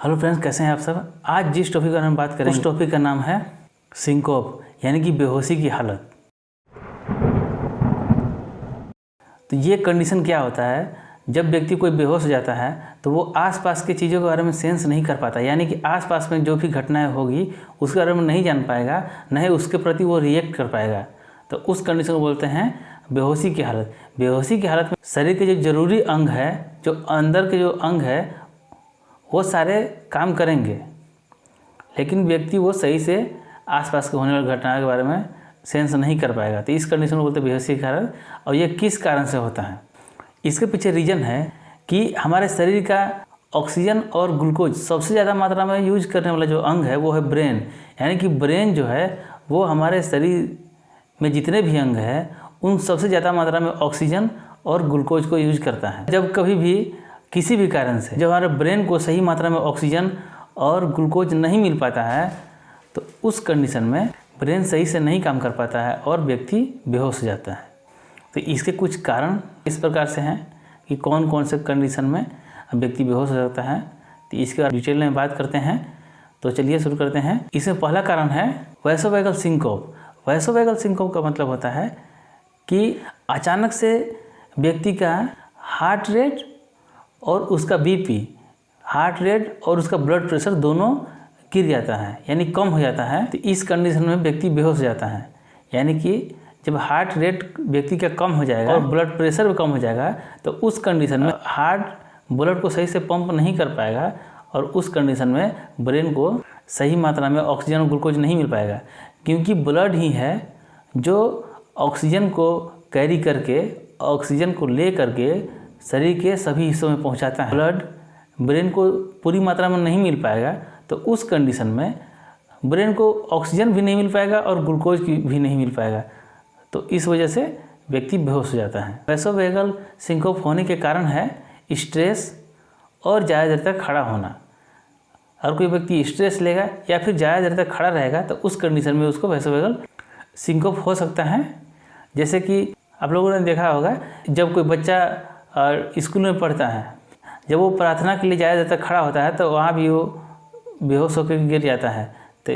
Hello friends, कैसे हैं आप सब। आज जिस टॉपिक पर हम बात करेंगे उस टॉपिक का नाम है सिंकोप, यानी कि बेहोशी की हालत। तो ये कंडीशन क्या होता है, जब व्यक्ति कोई बेहोश हो जाता है तो वो आसपास की चीज़ों के बारे में सेंस नहीं कर पाता, यानी कि आसपास में जो भी घटनाएं होगी उसके बारे में नहीं जान पाएगा, न ही उसके प्रति वो रिएक्ट कर पाएगा। तो उस कंडीशन को बोलते हैं बेहोशी की हालत। बेहोशी की हालत में शरीर के जो जरूरी अंग है, जो अंदर के जो अंग है, वो सारे काम करेंगे, लेकिन व्यक्ति वो सही से आसपास के होने वाली घटना के बारे में सेंस नहीं कर पाएगा। तो इस कंडीशन को बोलते हैं बेहोशी की हालत। और ये किस कारण से होता है, इसके पीछे रीज़न है कि हमारे शरीर का ऑक्सीजन और ग्लूकोज सबसे ज़्यादा मात्रा में यूज करने वाला जो अंग है वो है ब्रेन। यानी कि ब्रेन जो है वो हमारे शरीर में जितने भी अंग हैं उन सबसे ज़्यादा मात्रा में ऑक्सीजन और ग्लूकोज को यूज करता है। जब कभी भी किसी भी कारण से जब हमारे ब्रेन को सही मात्रा में ऑक्सीजन और ग्लूकोज नहीं मिल पाता है तो उस कंडीशन में ब्रेन सही से नहीं काम कर पाता है और व्यक्ति बेहोश हो जाता है। तो इसके कुछ कारण इस प्रकार से हैं कि कौन कौन से कंडीशन में व्यक्ति बेहोश हो जाता है। तो इसके बारे में डिटेल में बात करते हैं। तो चलिए शुरू करते हैं। इसमें पहला कारण है वैसोवैगल सिंकोप। वैसोवैगल सिंकोप का मतलब होता है कि अचानक से व्यक्ति का हार्ट रेट और उसका बीपी, हार्ट रेट और उसका ब्लड प्रेशर दोनों गिर जाता है, यानी कम हो जाता है। तो इस कंडीशन में व्यक्ति बेहोश हो जाता है। यानी कि जब हार्ट रेट व्यक्ति का कम हो जाएगा और ब्लड प्रेशर भी कम हो जाएगा तो उस कंडीशन में हार्ट ब्लड को सही से पंप नहीं कर पाएगा और उस कंडीशन में ब्रेन को सही मात्रा में ऑक्सीजन और ग्लूकोज नहीं मिल पाएगा, क्योंकि ब्लड ही है जो ऑक्सीजन को कैरी करके, ऑक्सीजन को ले करके शरीर के सभी हिस्सों में पहुंचाता है। ब्लड ब्रेन को पूरी मात्रा में नहीं मिल पाएगा तो उस कंडीशन में ब्रेन को ऑक्सीजन भी नहीं मिल पाएगा और ग्लूकोज भी नहीं मिल पाएगा। तो इस वजह से व्यक्ति बेहोश हो जाता है। वैसोवैगल सिंकोप होने के कारण है स्ट्रेस और ज़्यादा देर तक खड़ा होना। अगर कोई व्यक्ति स्ट्रेस लेगा या फिर ज़्यादा देर तक खड़ा रहेगा तो उस कंडीशन में उसको वैसोवैगल सिंकोप हो सकता है। जैसे कि आप लोगों ने देखा होगा, जब कोई बच्चा स्कूल में पढ़ता है, जब वो प्रार्थना के लिए ज़्यादा देर तक खड़ा होता है तो वहाँ भी वो बेहोश होकर गिर जाता है। तो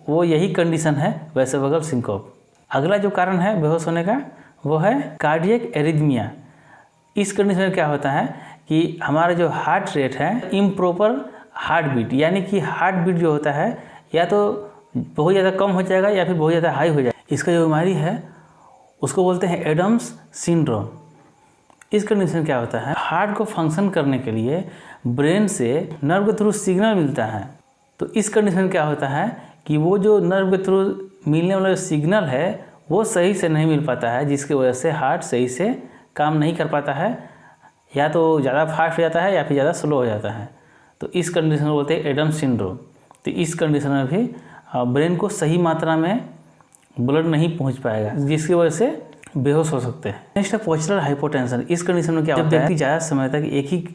वो यही कंडीशन है वैसोवैगल सिंकोप। अगला जो कारण है बेहोश होने का वो है कार्डियक एरिथमिया। इस कंडीशन में क्या होता है कि हमारा जो हार्ट रेट है, इम्प्रॉपर हार्ट बीट, यानी कि हार्ट बीट जो होता है या तो बहुत ज़्यादा कम हो जाएगा या फिर बहुत ज़्यादा हाई हो जाएगा। इसका जो बीमारी है उसको बोलते हैं एडम्स सिंड्रोम। इस कंडीशन में क्या होता है, हार्ट को फंक्शन करने के लिए ब्रेन से नर्व के थ्रू सिग्नल मिलता है। तो इस कंडीशन में क्या होता है कि वो जो नर्व के थ्रू मिलने वाला जो सिग्नल है वो सही से नहीं मिल पाता है, जिसकी वजह से हार्ट सही से काम नहीं कर पाता है, या तो ज़्यादा फास्ट हो जाता है या फिर ज़्यादा स्लो हो जाता है। तो इस कंडीशन को बोलते हैं एडम्स सिंड्रोम। तो इस कंडीशन में भी ब्रेन को सही मात्रा में ब्लड नहीं पहुँच पाएगा, जिसकी वजह से बेहोश हो सकते हैं। नेक्स्ट है पोस्चरल हाइपोटेंशन। इस कंडीशन में क्या होता है, जब व्यक्ति ज़्यादा समय तक एक ही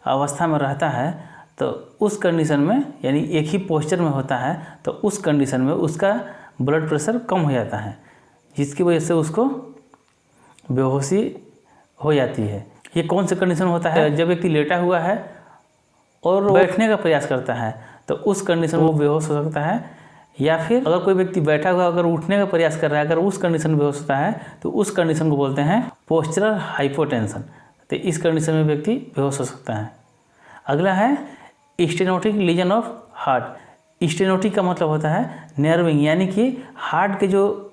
अवस्था में रहता है तो उस कंडीशन में, यानी एक ही पोस्चर में होता है, तो उस कंडीशन में उसका ब्लड प्रेशर कम हो जाता है, जिसकी वजह से उसको बेहोशी हो जाती है। ये कौन सा कंडीशन होता है, जब व्यक्ति लेटा हुआ है और बैठने का प्रयास करता है तो उस कंडीशन में वो बेहोश हो सकता है। या फिर अगर कोई व्यक्ति बैठा हुआ अगर उठने का प्रयास कर रहा है, अगर उस कंडीशन में बेहोश होता है तो उस कंडीशन को बोलते हैं पोस्चरल हाइपोटेंशन। तो इस कंडीशन में व्यक्ति बेहोश हो सकता है। अगला है stenotic lesion of heart. Stenotic का मतलब होता है नैरोइंग, यानी कि हार्ट के जो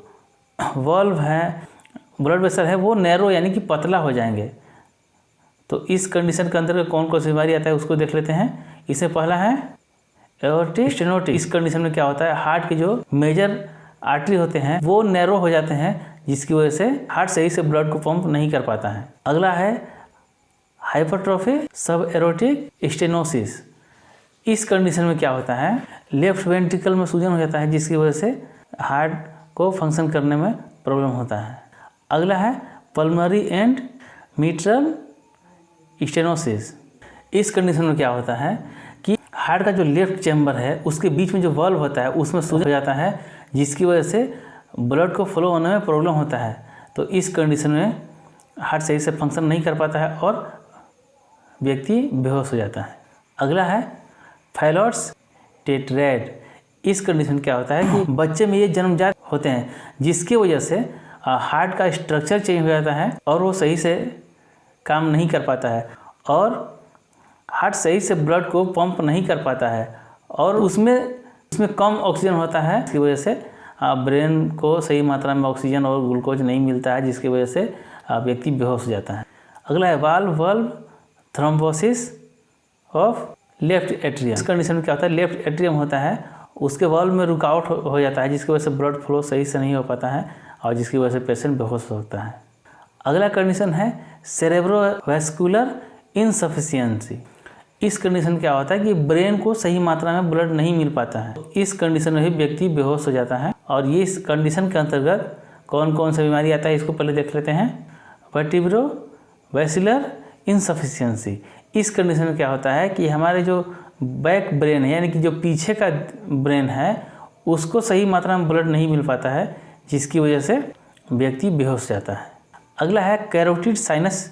वॉल्व है, ब्लड वेसल है, वो नैरो यानी कि पतला हो जाएंगे। तो इस कंडीशन के अंदर कौन कौन सी बीमारी आता है उसको देख लेते हैं। इसमें पहला है एओर्टिक स्टेनोसिस। इस कंडीशन में क्या होता है, हार्ट के जो मेजर आर्टरी होते हैं वो नैरो हो जाते हैं, जिसकी वजह से हार्ट सही से ब्लड को पंप नहीं कर पाता है। अगला है हाइपरट्रोफी सब एरोटिक स्टेनोसिस। इस कंडीशन में क्या होता है, लेफ्ट वेंट्रिकल में सूजन हो जाता है, जिसकी वजह से हार्ट को फंक्शन करने में प्रॉब्लम होता है। अगला है पल्मोनरी एंड मिट्रल स्टेनोसिस। इस कंडीशन में क्या होता है कि हार्ट का जो लेफ्ट चैम्बर है उसके बीच में जो वाल्व होता है उसमें सूजन हो जाता है, जिसकी वजह से ब्लड को फ्लो होने में प्रॉब्लम होता है। तो इस कंडीशन में हार्ट सही से फंक्शन नहीं कर पाता है और व्यक्ति बेहोश हो जाता है। अगला है फैलोट्स टेट्रेड। इस कंडीशन क्या होता है कि बच्चे में ये जन्मजात होते हैं जिसकी वजह से हार्ट का स्ट्रक्चर चेंज हो जाता है और वो सही से काम नहीं कर पाता है और हार्ट सही से ब्लड को पंप नहीं कर पाता है और उसमें कम ऑक्सीजन होता है। इसकी वजह से ब्रेन को सही मात्रा में ऑक्सीजन और ग्लूकोज नहीं मिलता है जिसकी वजह से व्यक्ति बेहोश हो जाता है। अगला है valve thrombosis of left atrium. इस कंडीशन में क्या होता है, लेफ्ट एट्रियम होता है उसके वाल्व में रुकावट हो जाता है जिसकी वजह से ब्लड फ्लो सही से नहीं हो पाता है और जिसकी वजह से पेशेंट बेहोश हो सकता है। अगला कंडीशन है सेरेब्रोवैस्कुलर इनसफिशिएंसी। इस कंडीशन क्या होता है कि ब्रेन को सही मात्रा में ब्लड नहीं मिल पाता है। इस कंडीशन में भी व्यक्ति बेहोश हो जाता है और ये इस कंडीशन के अंतर्गत कौन कौन सा बीमारी आता है इसको पहले देख लेते हैं। वर्टिब्रोवैस्कुलर इनसफिशिएंसी। इस कंडीशन में क्या होता है कि हमारे जो बैक ब्रेन है यानी कि जो पीछे का ब्रेन है उसको सही मात्रा में ब्लड नहीं मिल पाता है जिसकी वजह से व्यक्ति बेहोश हो जाता है। अगला है कैरोटिड साइनस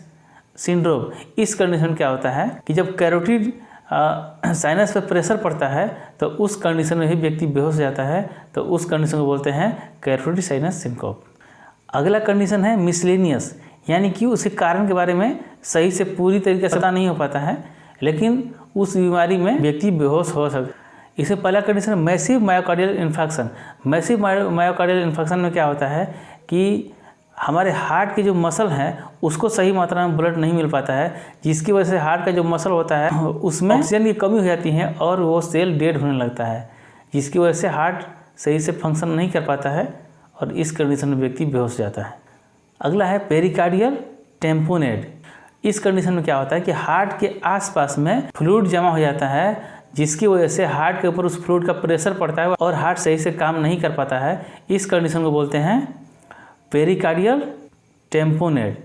सिंड्रोम। इस कंडीशन क्या होता है कि जब कैरोटिड साइनस पर प्रेशर पड़ता है तो उस कंडीशन में भी व्यक्ति बेहोश हो जाता है, तो उस कंडीशन को बोलते हैं कैरोटिड साइनस सिंकोप। अगला कंडीशन है मिसलेनियस, यानी कि उसके कारण के बारे में सही से पूरी तरीके से पता नहीं हो पाता है लेकिन उस बीमारी में व्यक्ति बेहोश हो सकता है। इससे पहला कंडीशन है massive myocardial infection. Massive myocardial infection में क्या होता है कि हमारे हार्ट के जो मसल हैं उसको सही मात्रा में ब्लड नहीं मिल पाता है जिसकी वजह से हार्ट का जो मसल होता है उसमें ऑक्सीजन की कमी हो जाती है और वो सेल डेड होने लगता है जिसकी वजह से हार्ट सही से फंक्शन नहीं कर पाता है और इस कंडीशन में व्यक्ति बेहोश हो जाता है। अगला है पेरिकार्डियल टेम्पोनेड। इस कंडीशन में क्या होता है कि हार्ट के आसपास में फ्लूइड जमा हो जाता है जिसकी वजह से हार्ट के ऊपर उस फ्लूइड का प्रेशर पड़ता है और हार्ट सही से काम नहीं कर पाता है। इस कंडीशन को बोलते हैं पेरिकार्डियल टेम्पोनेड।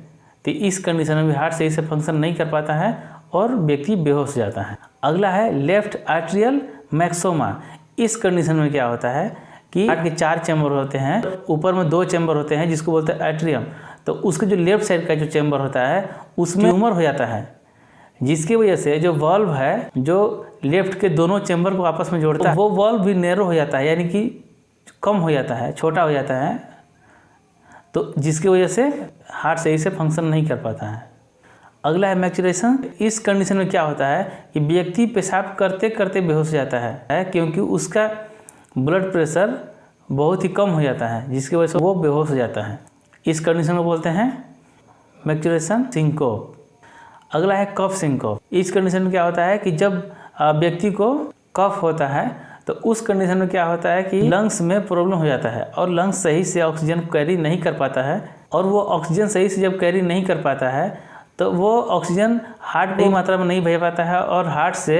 तो इस कंडीशन में भी हार्ट सही से फंक्शन नहीं कर पाता है और व्यक्ति बेहोश हो जाता है। अगला है लेफ्ट आर्ट्रियल मैक्सोमा। इस कंडीशन में क्या होता है कि हार्ट के 4 चैम्बर होते हैं, ऊपर में 2 चैम्बर होते हैं जिसको बोलते हैं एट्रियम, तो उसके जो लेफ्ट साइड का जो चैम्बर होता है उसमें ट्यूमर हो जाता है जिसकी वजह से जो वाल्व है जो लेफ्ट के दोनों चैम्बर को आपस में जोड़ता है वो वाल्व भी नैरो हो जाता है यानी कि कम हो जाता है, छोटा हो जाता है, तो जिसकी वजह से हार्ट सही से फंक्शन नहीं कर पाता है। अगला है मैच्यूरेशन। इस कंडीशन में क्या होता है कि व्यक्ति पेशाब करते करते बेहोश हो जाता है क्योंकि उसका ब्लड प्रेशर बहुत ही कम हो जाता है जिसकी वजह से वो बेहोश हो जाता है। इस कंडीशन को बोलते हैं मैच्यूरेशन सिंकोप। अगला है कफ सिंकोप। इस कंडीशन में क्या होता है कि जब व्यक्ति को कफ होता है तो उस कंडीशन में क्या होता है कि लंग्स में प्रॉब्लम हो जाता है और लंग्स सही से ऑक्सीजन कैरी नहीं कर पाता है और वो ऑक्सीजन सही से जब कैरी नहीं कर पाता है तो वो ऑक्सीजन हार्ट की मात्रा में नहीं भेज पाता है और हार्ट से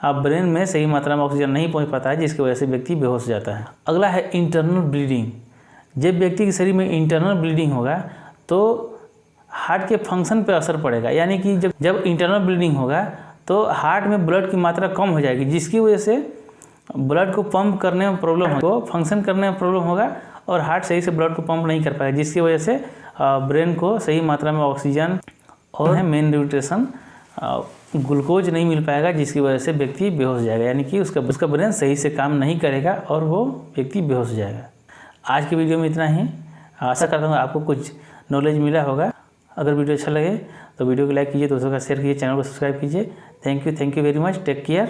ब्रेन में सही मात्रा में ऑक्सीजन नहीं पहुंच पाता है जिसकी वजह से व्यक्ति बेहोश हो जाता है। अगला है इंटरनल ब्लीडिंग। जब व्यक्ति के शरीर में इंटरनल ब्लीडिंग होगा तो हार्ट के फंक्शन पर असर पड़ेगा, यानी कि जब इंटरनल ब्लीडिंग होगा तो हार्ट में ब्लड की मात्रा कम हो जाएगी जिसकी वजह से ब्लड को पंप करने में प्रॉब्लम होगा, फंक्शन करने में प्रॉब्लम होगा और हार्ट सही से ब्लड को पंप नहीं कर पाएगा जिसकी वजह से ब्रेन को सही मात्रा में ऑक्सीजन और मेन न्यूट्रिशन ग्लूकोज नहीं मिल पाएगा जिसकी वजह से व्यक्ति बेहोश हो जाएगा, यानी कि उसका ब्रेन सही से काम नहीं करेगा और वो व्यक्ति बेहोश हो जाएगा। आज की वीडियो में इतना ही। आशा करता हूँ आपको कुछ नॉलेज मिला होगा। अगर वीडियो अच्छा लगे तो वीडियो को लाइक कीजिए, दोस्तों का शेयर कीजिए, चैनल को सब्सक्राइब कीजिए। Thank you very much. Take care.